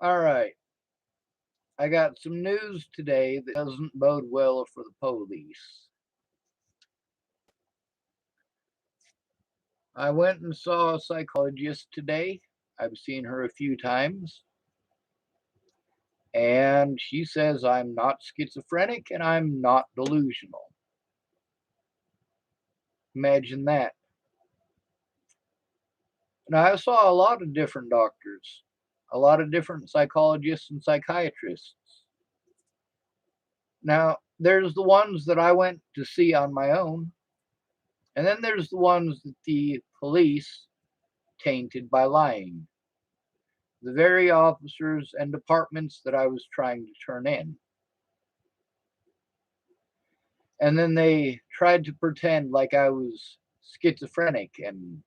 All right. I got some news today that doesn't bode well for the police. I went and saw a psychologist today. I've seen her a few times, and she says I'm not schizophrenic and I'm not delusional. Imagine that. Now, I saw a lot of different doctors, a lot of different psychologists and psychiatrists. Now, there's the ones that I went to see on my own, and then there's the ones that the police tainted by lying. The very officers and departments that I was trying to turn in. And then they tried to pretend like I was schizophrenic and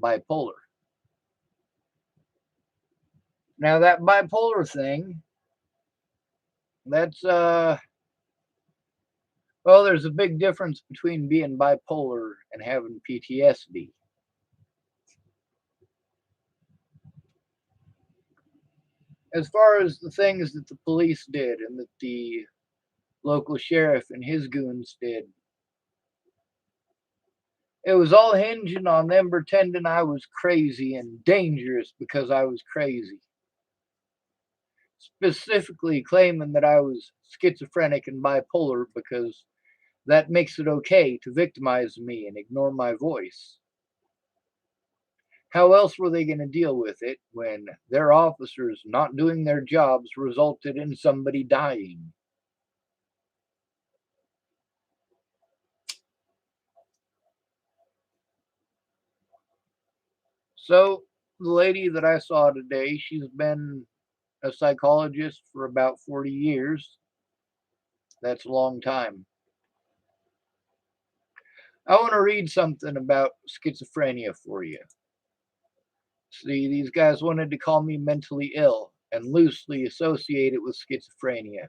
bipolar. Now, that bipolar thing, that's, well, there's a big difference between being bipolar and having PTSD. As far as the things that the police did and that the local sheriff and his goons did, it was all hinging on them pretending I was crazy and dangerous because I was crazy. Specifically claiming that I was schizophrenic and bipolar because that makes it okay to victimize me and ignore my voice. How else were they going to deal with it when their officers not doing their jobs resulted in somebody dying? So, the lady that I saw today, she's been a psychologist for about 40 years. That's a long time. I want to read something about schizophrenia for you. See, these guys wanted to call me mentally ill and loosely associate it with schizophrenia.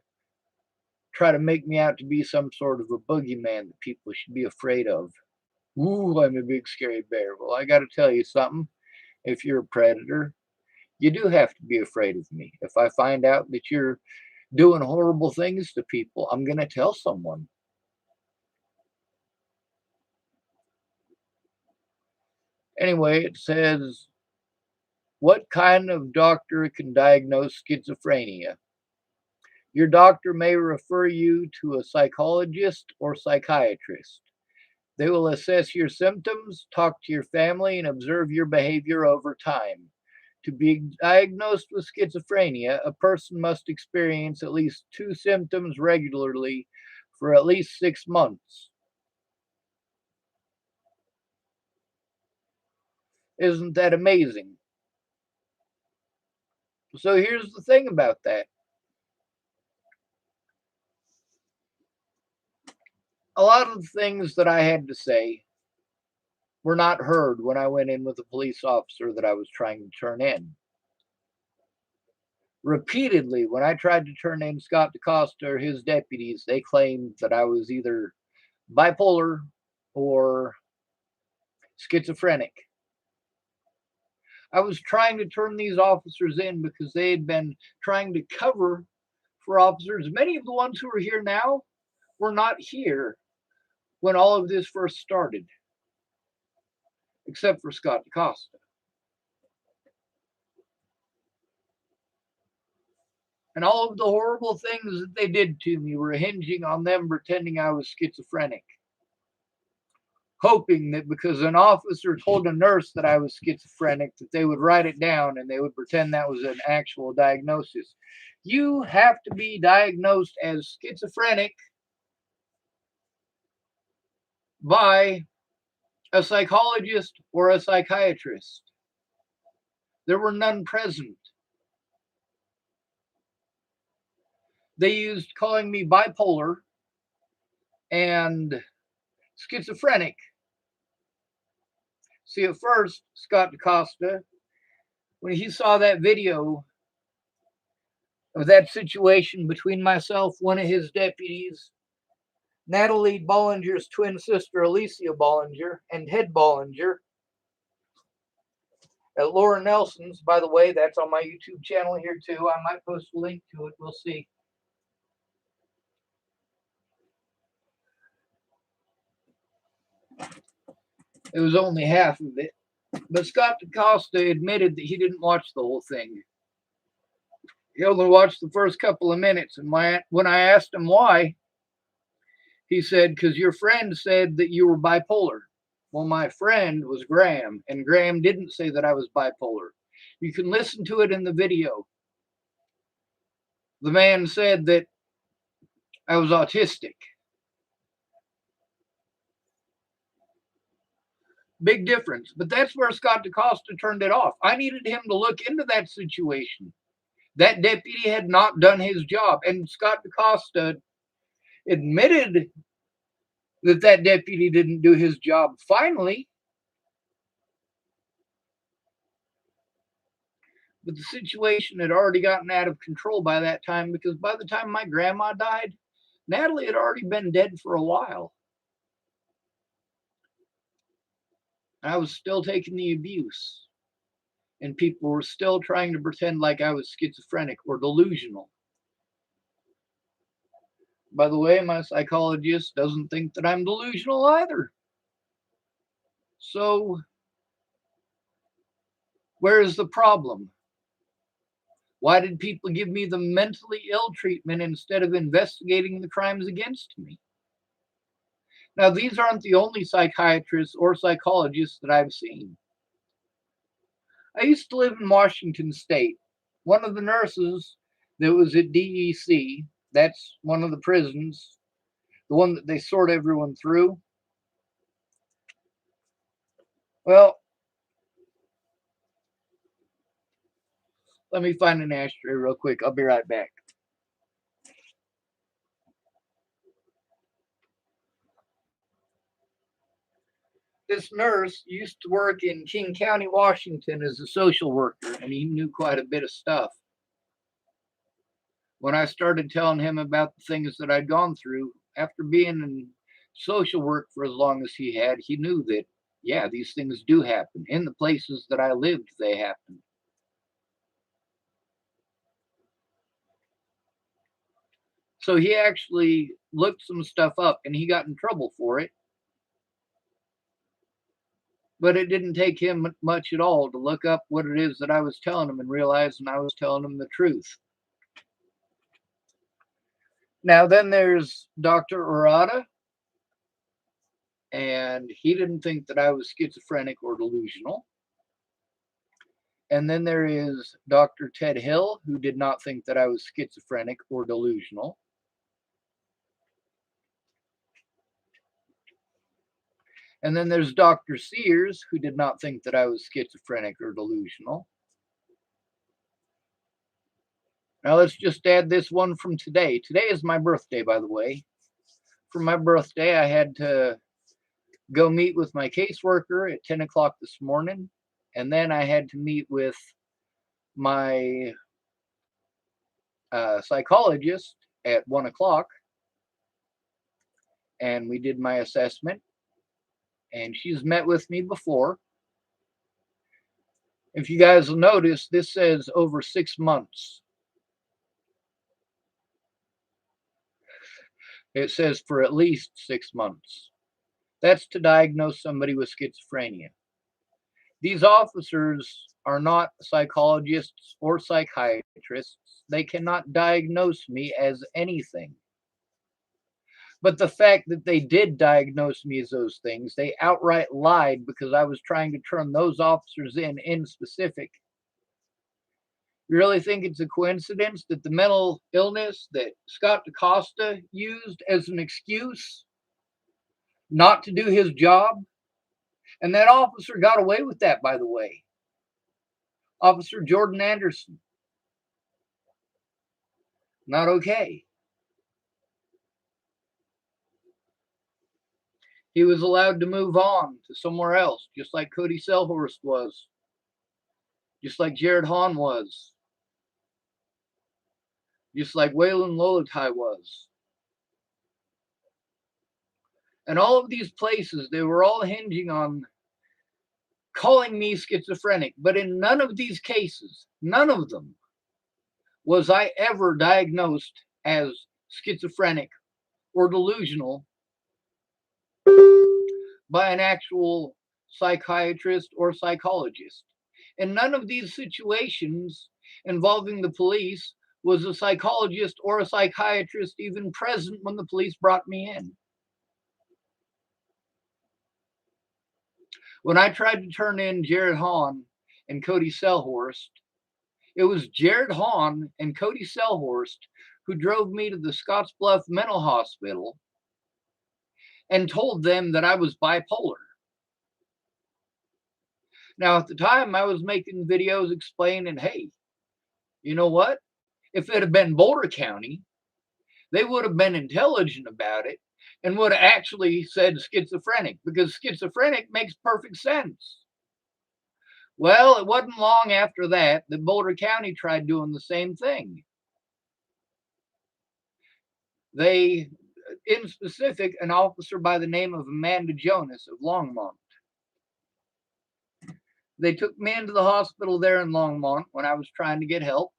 Try to make me out to be some sort of a boogeyman that people should be afraid of. Ooh, I'm a big scary bear. Well, I got to tell you something. If you're a predator, you do have to be afraid of me. If I find out that you're doing horrible things to people, I'm going to tell someone. Anyway, it says, what kind of doctor can diagnose schizophrenia? Your doctor may refer you to a psychologist or psychiatrist. They will assess your symptoms, talk to your family, and observe your behavior over time. To be diagnosed with schizophrenia, a person must experience at least two symptoms regularly for at least 6 months. Isn't that amazing? So here's the thing about that. A lot of the things that I had to say were not heard when I went in with a police officer that I was trying to turn in. Repeatedly, when I tried to turn in Scott DaCosta or his deputies, they claimed that I was either bipolar or schizophrenic. I was trying to turn these officers in because they had been trying to cover for officers. Many of the ones who are here now were not here when all of this first started, except for Scott DaCosta. And all of the horrible things that they did to me were hinging on them pretending I was schizophrenic, hoping that because an officer told a nurse that I was schizophrenic, that they would write it down and they would pretend that was an actual diagnosis. You have to be diagnosed as schizophrenic by a psychologist or a psychiatrist. There were none present. They used calling me bipolar and schizophrenic. See, at first, Scott DaCosta, when he saw that video of that situation between myself, one of his deputies, Natalie Bollinger's twin sister, Alicia Bollinger, and Ted Bollinger, At Laura Nelson's, by the way, that's on my YouTube channel here too. I might post a link to it. We'll see. It was only half of it. But Scott DaCosta admitted that he didn't watch the whole thing. He only watched the first couple of minutes. And when I asked him why, he said, because your friend said that you were bipolar. Well, my friend was Graham, and Graham didn't say that I was bipolar. You can listen to it in the video. The man said that I was autistic. Big difference. But that's where Scott DaCosta turned it off. I needed him to look into that situation. That deputy had not done his job. And Scott DaCosta admitted that that deputy didn't do his job finally. But the situation had already gotten out of control by that time, because by the time my grandma died, Natalie had already been dead for a while. I was still taking the abuse, and people were still trying to pretend like I was schizophrenic or delusional. By the way, my psychologist doesn't think that I'm delusional either. So, where is the problem? Why did people give me the mentally ill treatment instead of investigating the crimes against me? Now, these aren't the only psychiatrists or psychologists that I've seen. I used to live in Washington State. One of the nurses that was at DEC, that's one of the prisons, the one that they sort everyone through. Well, let me find an ashtray real quick. I'll be right back. This nurse used to work in King County, Washington as a social worker, and he knew quite a bit of stuff. When I started telling him about the things that I'd gone through, after being in social work for as long as he had, he knew that, yeah, these things do happen. In the places that I lived, they happened. So he actually looked some stuff up, and he got in trouble for it. But it didn't take him much at all to look up what it is that I was telling him and realize that I was telling him the truth. Now, then there's Dr. Urata, and he didn't think that I was schizophrenic or delusional. And then there is Dr. Ted Hill, who did not think that I was schizophrenic or delusional. And then there's Dr. Sears, who did not think that I was schizophrenic or delusional. Now let's just add this one from today. Today is my birthday, by the way. For my birthday, I had to go meet with my caseworker at 10 o'clock this morning. And then I had to meet with my psychologist at 1 o'clock. And we did my assessment. And she's met with me before. If you guys will notice, this says over 6 months. It says for at least 6 months. That's to diagnose somebody with schizophrenia. These officers are not psychologists or psychiatrists. They cannot diagnose me as anything. But the fact that they did diagnose me as those things, they outright lied because I was trying to turn those officers in specific. You really think it's a coincidence that the mental illness that Scott DaCosta used as an excuse not to do his job? And that officer got away with that, by the way. Officer Jordan Anderson. Not okay. He was allowed to move on to somewhere else, just like Cody Selhorst was, just like Jared Hahn was, just like Waylon Lolotai was. And all of these places, they were all hinging on calling me schizophrenic. But in none of these cases, none of them, was I ever diagnosed as schizophrenic or delusional by an actual psychiatrist or psychologist. In none of these situations involving the police was a psychologist or a psychiatrist even present when the police brought me in. When I tried to turn in Jared Hahn and Cody Selhorst, it was Jared Hahn and Cody Selhorst who drove me to the Scottsbluff Mental Hospital and told them that I was bipolar. Now, at the time, I was making videos explaining, hey, you know what? If it had been Boulder County, they would have been intelligent about it and would have actually said schizophrenic, because schizophrenic makes perfect sense. Well, it wasn't long after that that Boulder County tried doing the same thing. They, in specific, an officer by the name of Amanda Jonas of Longmont. They took me into the hospital there in Longmont when I was trying to get help.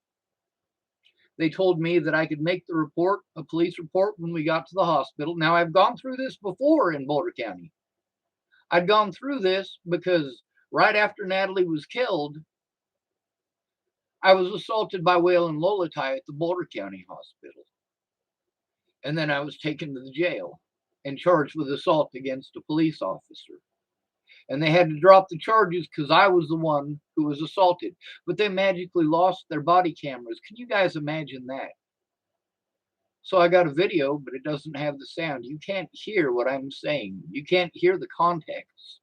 They told me that I could make the report, a police report, when we got to the hospital. Now, I've gone through this before in Boulder County. I'd gone through this because right after Natalie was killed, I was assaulted by Waylon Lolatai at the Boulder County Hospital. And then I was taken to the jail and charged with assault against a police officer. And they had to drop the charges because I was the one who was assaulted. But they magically lost their body cameras. Can you guys imagine that? So I got a video, but it doesn't have the sound. You can't hear what I'm saying. You can't hear the context.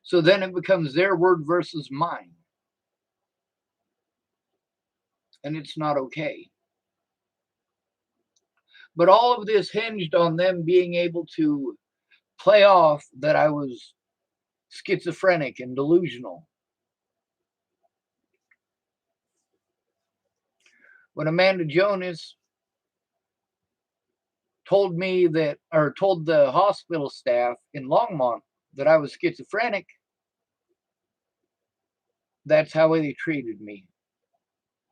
So then it becomes their word versus mine. And it's not okay. But all of this hinged on them being able to play off that I was schizophrenic and delusional. When Amanda Jonas told me that, or told the hospital staff in Longmont that I was schizophrenic, that's how they treated me.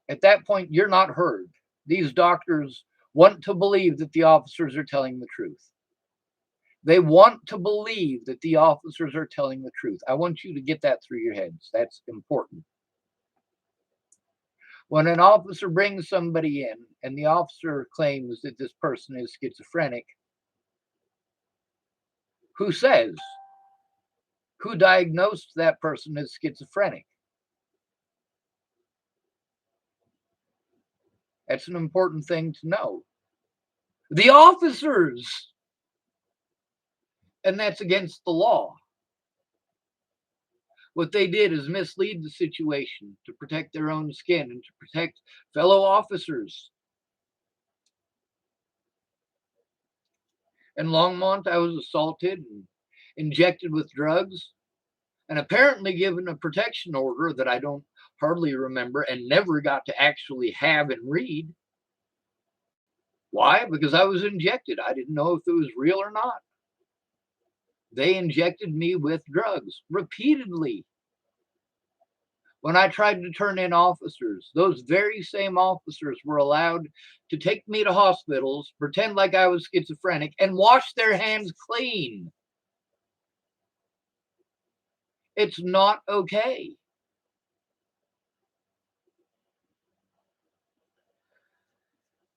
At that point, you're not heard. These doctors want to believe that the officers are telling the truth. They want to believe that the officers are telling the truth. I want you to get that through your heads. That's important. When an officer brings somebody in and the officer claims that this person is schizophrenic, who says? Who diagnosed that person as schizophrenic? That's an important thing to know. The officers! And that's against the law. What they did is mislead the situation to protect their own skin and to protect fellow officers. In Longmont, I was assaulted and injected with drugs and apparently given a protection order that I don't hardly remember and never got to actually have and read. Why? Because I was injected. I didn't know if it was real or not. They injected me with drugs repeatedly. When I tried to turn in officers, those very same officers were allowed to take me to hospitals, pretend like I was schizophrenic, and wash their hands clean. It's not okay.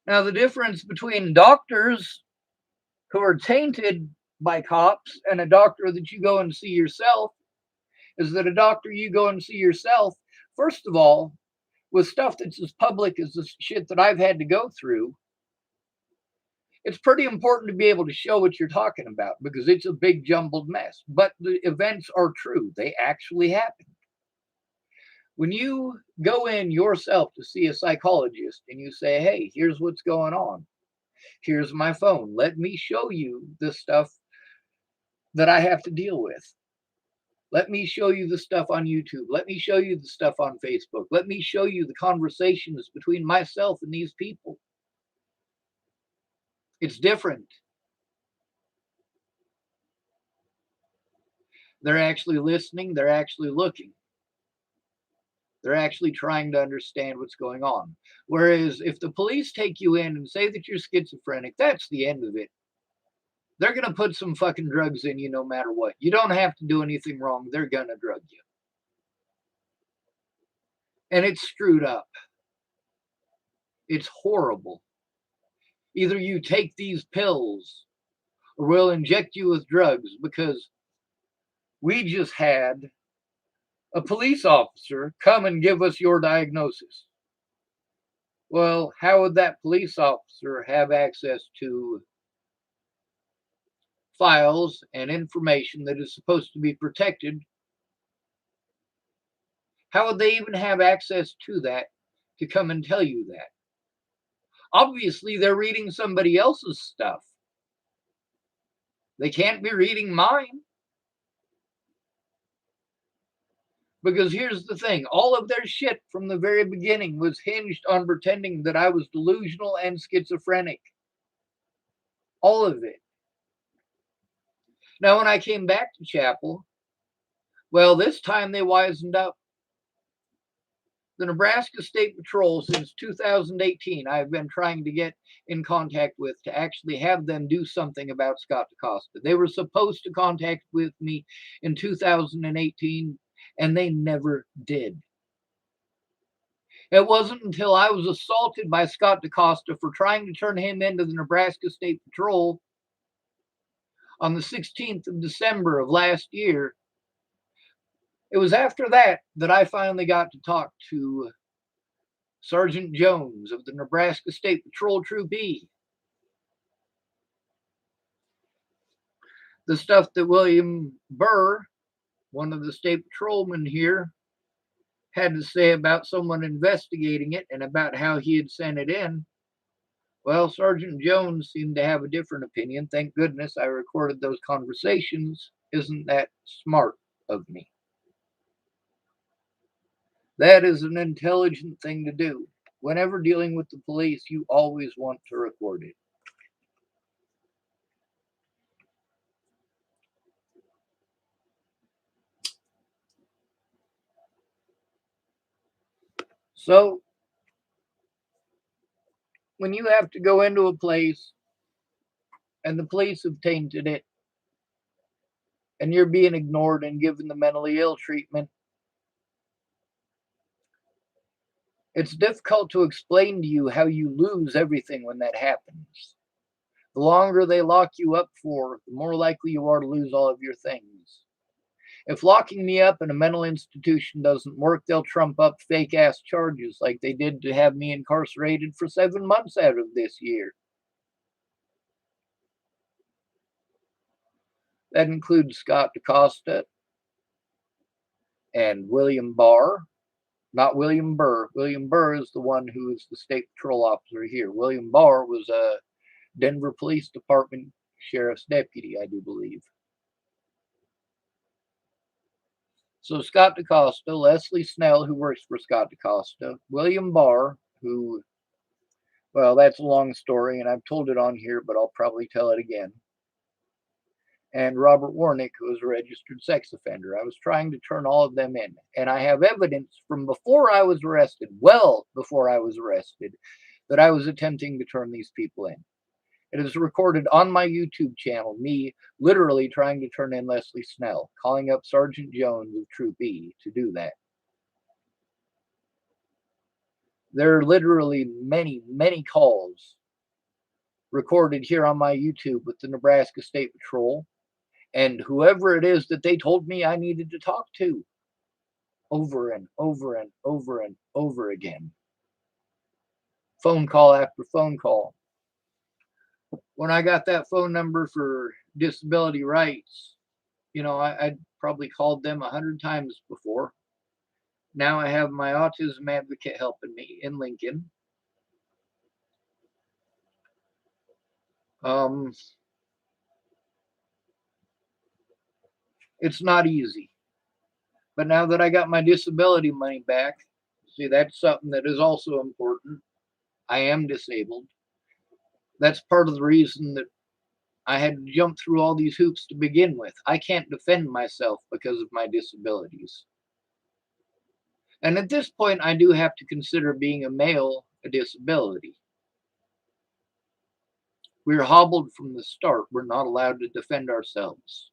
Now, the difference between doctors who are tainted by cops and a doctor that you go and see yourself is that a doctor you go and see yourself, first of all, with stuff that's as public as the shit that I've had to go through, it's pretty important to be able to show what you're talking about because it's a big jumbled mess. But the events are true. They actually happened. When you go in yourself to see a psychologist and you say, hey, here's what's going on. Here's my phone. Let me show you the stuff that I have to deal with. Let me show you the stuff on YouTube. Let me show you the stuff on Facebook. Let me show you the conversations between myself and these people. It's different. They're actually listening. They're actually looking. They're actually trying to understand what's going on. Whereas if the police take you in and say that you're schizophrenic, that's the end of it. They're going to put some fucking drugs in you no matter what. You don't have to do anything wrong. They're going to drug you. And it's screwed up. It's horrible. Either you take these pills or we'll inject you with drugs, because we just had a police officer come and give us your diagnosis. Well, how would that police officer have access to files and information that is supposed to be protected? How would they even have access to that to come and tell you that? Obviously, they're reading somebody else's stuff. They can't be reading mine. Because here's the thing, all of their shit from the very beginning was hinged on pretending that I was delusional and schizophrenic. All of it. Now, when I came back to Chapel, well, this time they wisened up. The Nebraska State Patrol, since 2018, I've been trying to get in contact with to actually have them do something about Scott DaCosta. They were supposed to contact with me in 2018, and they never did. It wasn't until I was assaulted by Scott DaCosta for trying to turn him into the Nebraska State Patrol on the 16th of December of last year. It was after that that I finally got to talk to Sergeant Jones of the Nebraska State Patrol Troop E. The stuff that William Burr, one of the state patrolmen here, had to say about someone investigating it and about how he had sent it in. Well, Sergeant Jones seemed to have a different opinion. Thank goodness I recorded those conversations. Isn't that smart of me? That is an intelligent thing to do. Whenever dealing with the police, you always want to record it. So, when you have to go into a place and the police have tainted it and you're being ignored and given the mentally ill treatment, it's difficult to explain to you how you lose everything when that happens. The longer they lock you up for, the more likely you are to lose all of your things. If locking me up in a mental institution doesn't work, they'll trump up fake ass charges like they did to have me incarcerated for 7 months out of this year. That includes Scott DaCosta and William Barr. Not William Burr. William Burr is the one who is the state patrol officer here. William Barr was a Denver Police Department sheriff's deputy, I do believe. So Scott DaCosta, Leslie Snell, who works for Scott DaCosta, William Barr, who, well, that's a long story, and I've told it on here, but I'll probably tell it again, and Robert Warnick, who is a registered sex offender. I was trying to turn all of them in, and I have evidence from before I was arrested, well before I was arrested, that I was attempting to turn these people in. It is recorded on my YouTube channel, me literally trying to turn in Leslie Snell, calling up Sergeant Jones of Troop E to do that. There are literally many, many calls recorded here on my YouTube with the Nebraska State Patrol and whoever it is that they told me I needed to talk to, over and over and over and over again. Phone call after phone call. When I got that phone number for disability rights, I'd probably called them 100 times before. Now I have my autism advocate helping me in Lincoln. It's not easy. But now that I got my disability money back, see, that's something that is also important. I am disabled. That's part of the reason that I had to jump through all these hoops to begin with. I can't defend myself because of my disabilities. And at this point, I do have to consider being a male a disability. We're hobbled from the start. We're not allowed to defend ourselves.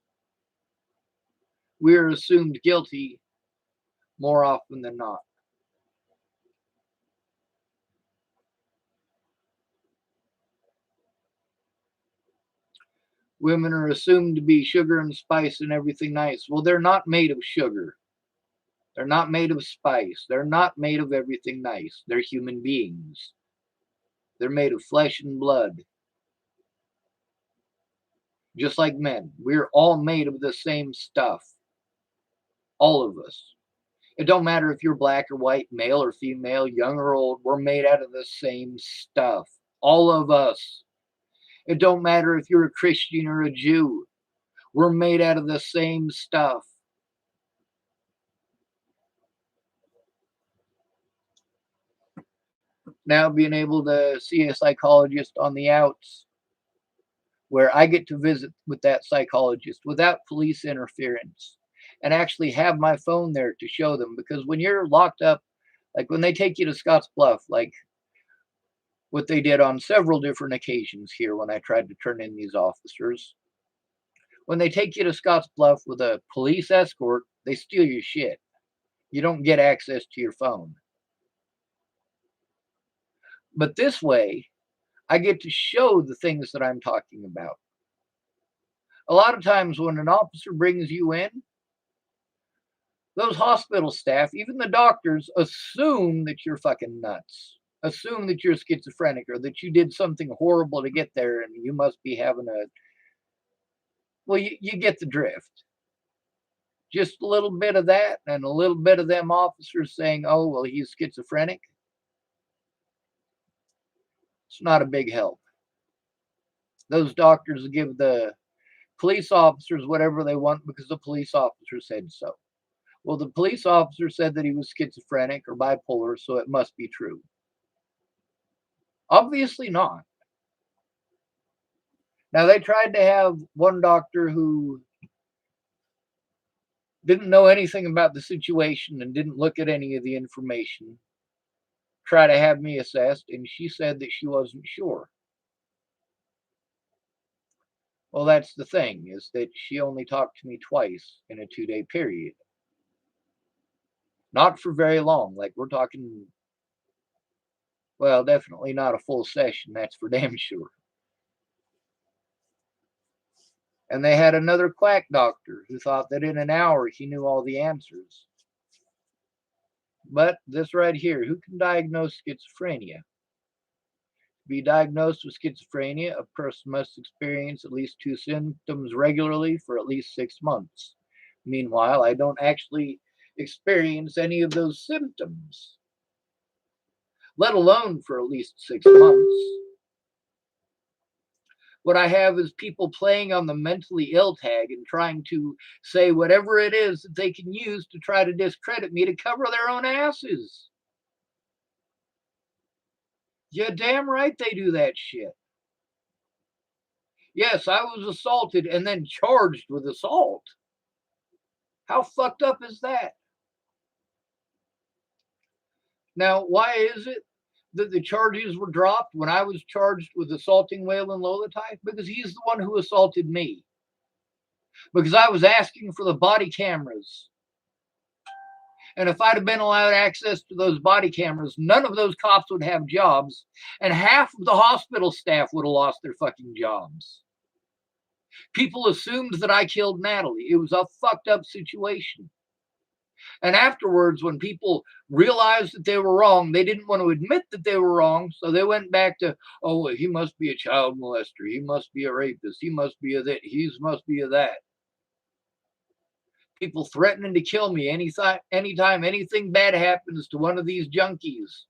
We're assumed guilty more often than not. Women are assumed to be sugar and spice and everything nice. Well, they're not made of sugar. They're not made of spice. They're not made of everything nice. They're human beings. They're made of flesh and blood. Just like men. We're all made of the same stuff. All of us. It don't matter if you're black or white, male or female, young or old. We're made out of the same stuff. All of us. It don't matter if you're a Christian or a Jew. We're made out of the same stuff. Now being able to see a psychologist on the outs where I get to visit with that psychologist without police interference and actually have my phone there to show them. Because when you're locked up, like when they take you to Scotts Bluff, like what they did on several different occasions here when I tried to turn in these officers, when they take you to Scotts Bluff with a police escort, they steal your shit. You don't get access to your phone. But this way, I get to show the things that I'm talking about. A lot of times when an officer brings you in, those hospital staff, even the doctors, assume that you're fucking nuts. Assume that you're schizophrenic or that you did something horrible to get there and you must be having a... Well, you get the drift. Just a little bit of that and a little bit of them officers saying, oh, well, he's schizophrenic. It's not a big help. Those doctors give the police officers whatever they want because the police officer said so. Well, the police officer said that he was schizophrenic or bipolar, so it must be true. Obviously not. Now, they tried to have one doctor who didn't know anything about the situation and didn't look at any of the information try to have me assessed, and she said that she wasn't sure. Well, that's the thing, is that she only talked to me twice in a 2-day period. Not for very long. Like, we're talking, well, definitely not a full session, that's for damn sure. And they had another quack doctor who thought that in an hour he knew all the answers. But this right here, who can diagnose schizophrenia? To be diagnosed with schizophrenia, a person must experience at least 2 symptoms regularly for at least 6 months. Meanwhile, I don't actually experience any of those symptoms, let alone for at least 6 months. What I have is people playing on the mentally ill tag and trying to say whatever it is that they can use to try to discredit me to cover their own asses. Yeah, damn right they do that shit. Yes, I was assaulted and then charged with assault. How fucked up is that? Now, why is it that the charges were dropped when I was charged with assaulting Waylon Lolatype? Because he's the one who assaulted me. Because I was asking for the body cameras. And if I'd have been allowed access to those body cameras, none of those cops would have jobs, and half of the hospital staff would have lost their fucking jobs. People assumed that I killed Natalie. It was a fucked up situation. And afterwards, when people realized that they were wrong, they didn't want to admit that they were wrong. So they went back to, oh, well, he must be a child molester. He must be a rapist. He must be a that. He must be a that. People threatening to kill me anytime anything bad happens to one of these junkies.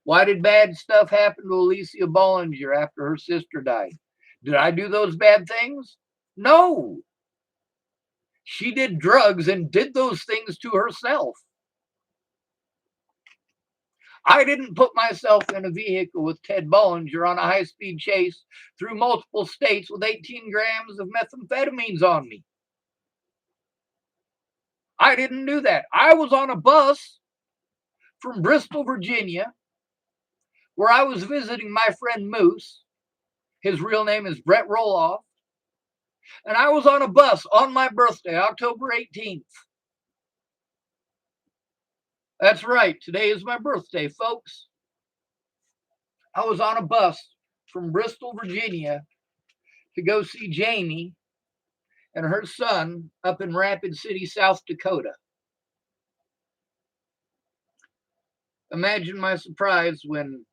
Why did bad stuff happen to Alicia Bollinger after her sister died? Did I do those bad things? No. She did drugs and did those things to herself. I didn't put myself in a vehicle with Ted Bollinger on a high-speed chase through multiple states with 18 grams of methamphetamines on me. I didn't do that. I was on a bus from Bristol, Virginia, where I was visiting my friend Moose. His real name is Brett Roloff. And I was on a bus on my birthday, October 18th. That's right. Today is my birthday, folks. I was on a bus from Bristol, Virginia to go see Jamie and her son up in Rapid City, South Dakota. Imagine my surprise when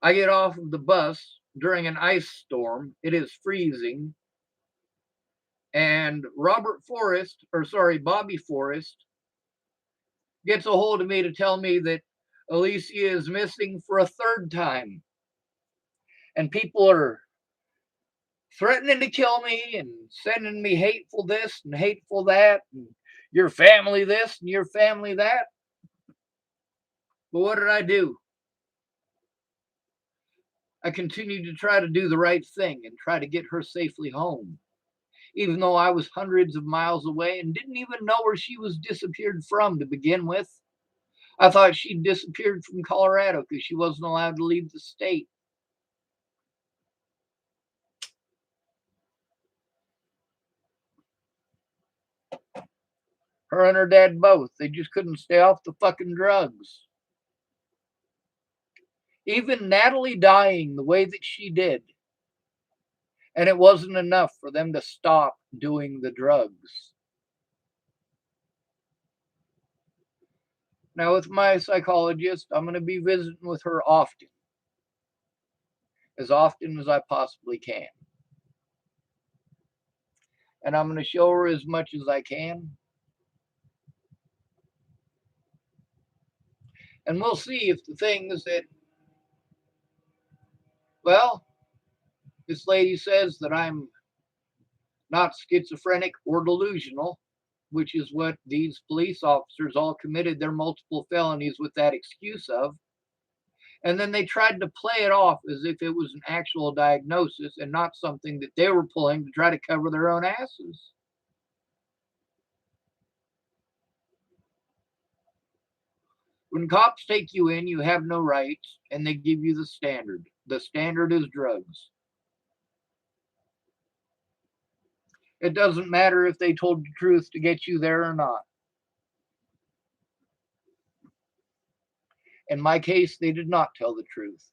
I get off of the bus during an ice storm. It is freezing. And Bobby Forrest gets a hold of me to tell me that Alicia is missing for a third time. And people are threatening to kill me and sending me hateful this and hateful that, and your family this and your family that. But what did I do? I continued to try to do the right thing and try to get her safely home, even though I was hundreds of miles away and didn't even know where she was disappeared from to begin with. I thought she'd disappeared from Colorado because she wasn't allowed to leave the state. Her and her dad both. They just couldn't stay off the fucking drugs. Even Natalie dying the way that she did. And it wasn't enough for them to stop doing the drugs. Now, with my psychologist, I'm going to be visiting with her often. As often as I possibly can. And I'm going to show her as much as I can. And we'll see if the things that, well, this lady says that I'm not schizophrenic or delusional, which is what these police officers all committed their multiple felonies with that excuse of. And then they tried to play it off as if it was an actual diagnosis and not something that they were pulling to try to cover their own asses. When cops take you in, you have no rights, and they give you the standard. The standard is drugs. It doesn't matter if they told the truth to get you there or not. In my case, they did not tell the truth.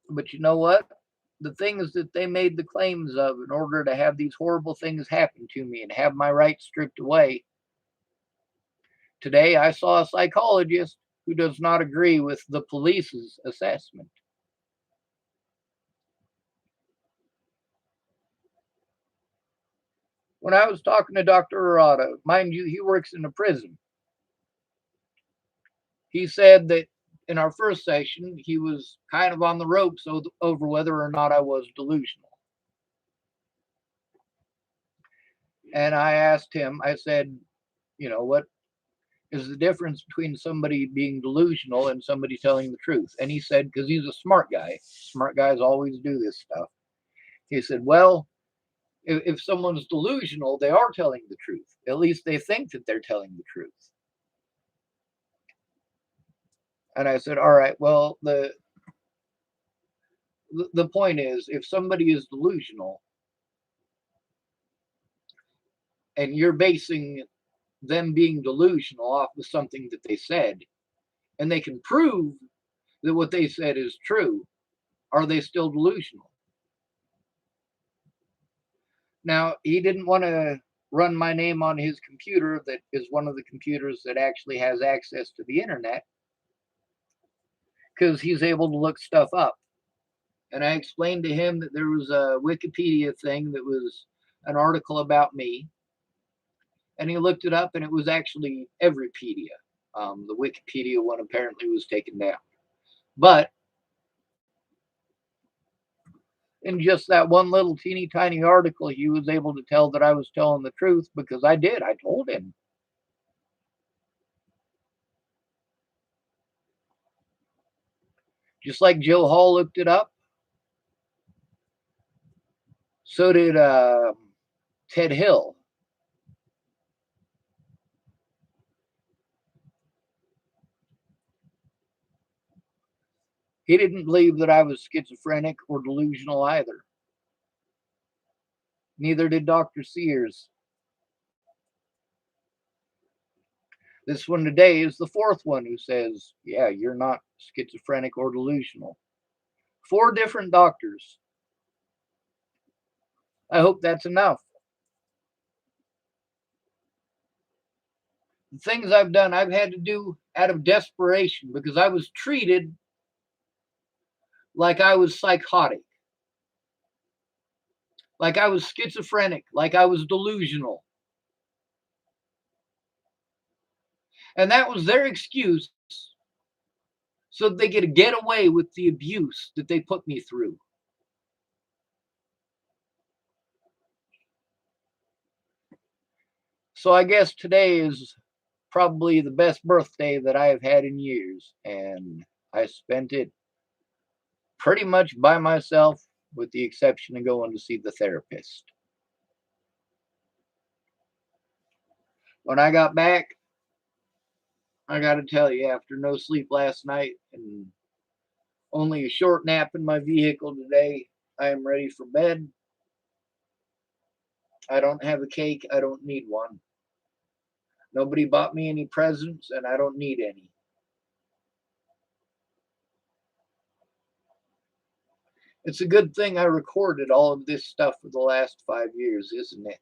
But you know what? The things that they made the claims of in order to have these horrible things happen to me and have my rights stripped away. Today, I saw a psychologist who does not agree with the police's assessment. When I was talking to Dr. Arata, mind you, he works in a prison. He said that in our first session, he was kind of on the ropes over whether or not I was delusional. And I asked him, I said, you know, what is the difference between somebody being delusional and somebody telling the truth? And he said, because he's a smart guy. Smart guys always do this stuff. He said, well, if someone's delusional, they are telling the truth. At least they think that they're telling the truth. And I said, all right, well, the point is, if somebody is delusional and you're basing them being delusional off of something that they said, and they can prove that what they said is true, are they still delusional? Now, he didn't want to run my name on his computer that is one of the computers that actually has access to the internet because he's able to look stuff up. And I explained to him that there was a Wikipedia thing that was an article about me. And he looked it up, and it was actually Everypedia. The Wikipedia one apparently was taken down. But In just that one little teeny tiny article, he was able to tell that I was telling the truth because I did. I told him. Just like Joe Hall looked it up, so did Ted Hill. He didn't believe that I was schizophrenic or delusional either. Neither did Dr. Sears. This one today is the fourth one who says, yeah, you're not schizophrenic or delusional. 4 different doctors. I hope that's enough. The things I've done, I've had to do out of desperation because I was treated like I was psychotic, like I was schizophrenic, like I was delusional. And that was their excuse so that they could get away with the abuse that they put me through. So I guess today is probably the best birthday that I have had in years, and I spent it pretty much by myself, with the exception of going to see the therapist. When I got back, I got to tell you, after no sleep last night and only a short nap in my vehicle today, I am ready for bed. I don't have a cake. I don't need one. Nobody bought me any presents, and I don't need any. It's a good thing I recorded all of this stuff for the last 5 years, isn't it?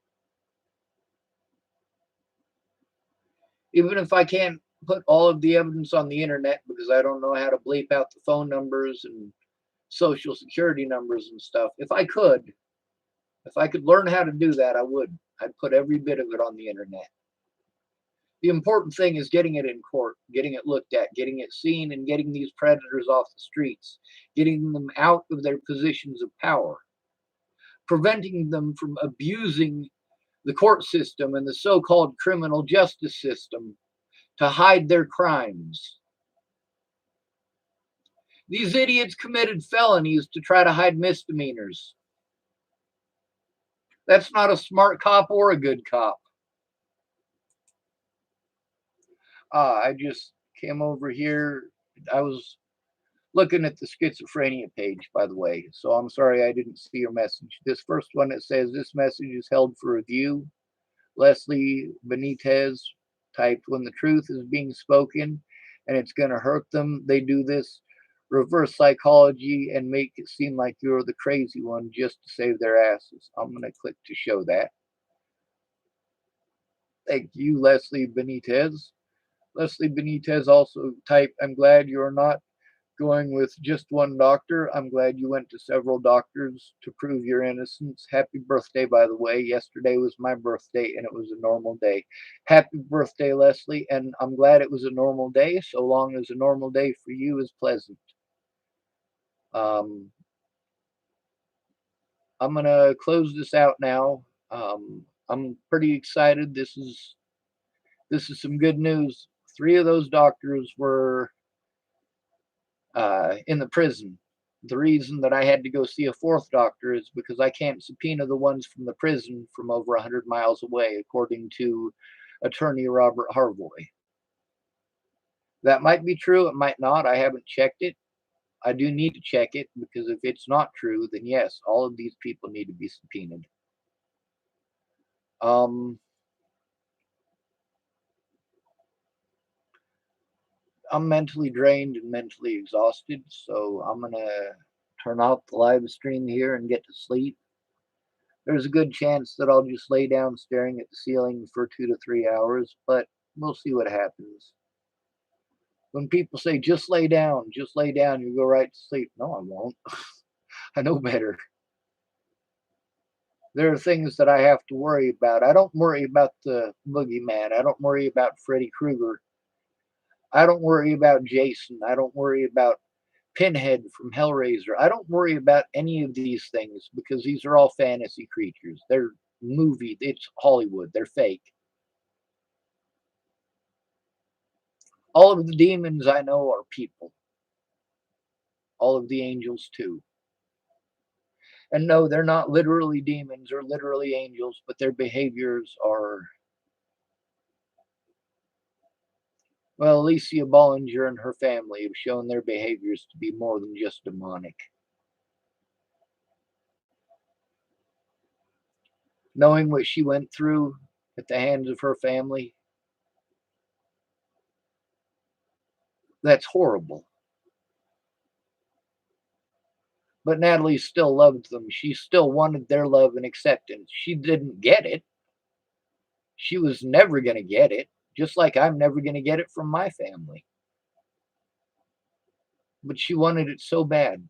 Even if I can't put all of the evidence on the internet because I don't know how to bleep out the phone numbers and social security numbers and stuff, if I could learn how to do that, I would. I'd put every bit of it on the internet. The important thing is getting it in court, getting it looked at, getting it seen, and getting these predators off the streets, getting them out of their positions of power, preventing them from abusing the court system and the so-called criminal justice system to hide their crimes. These idiots committed felonies to try to hide misdemeanors. That's not a smart cop or a good cop. I just came over here. I was looking at the schizophrenia page, by the way, so I'm sorry I didn't see your message. This first one, it says, this message is held for review. Leslie Benitez typed, when the truth is being spoken and it's going to hurt them, they do this reverse psychology and make it seem like you're the crazy one just to save their asses. I'm going to click to show that. Thank you, Leslie Benitez. Leslie Benitez also typed, I'm glad you're not going with just one doctor. I'm glad you went to several doctors to prove your innocence. Happy birthday, by the way. Yesterday was my birthday and it was a normal day. Happy birthday, Leslie. And I'm glad it was a normal day, so long as a normal day for you is pleasant. I'm going to close this out now. I'm pretty excited. This is some good news. 3 of those doctors were in the prison. The reason that I had to go see a 4th doctor is because I can't subpoena the ones from the prison from over 100 miles away, according to attorney Robert Harvoy. That might be true. It might not. I haven't checked it. I do need to check it because if it's not true, then yes, all of these people need to be subpoenaed. I'm mentally drained and mentally exhausted, so I'm going to turn off the live stream here and get to sleep. There's a good chance that I'll just lay down staring at the ceiling for 2 to 3 hours, but we'll see what happens. When people say, just lay down, you go right to sleep. No, I won't. I know better. There are things that I have to worry about. I don't worry about the boogeyman. I don't worry about Freddy Krueger. I don't worry about Jason. I don't worry about Pinhead from Hellraiser. I don't worry about any of these things because these are all fantasy creatures. They're it's Hollywood. They're fake. All of the demons I know are people. All of the angels too. And no, they're not literally demons or literally angels, but their behaviors are, well, Alicia Bollinger and her family have shown their behaviors to be more than just demonic. Knowing what she went through at the hands of her family, that's horrible. But Natalie still loved them. She still wanted their love and acceptance. She didn't get it. She was never going to get it, just like I'm never going to get it from my family. But she wanted it so bad.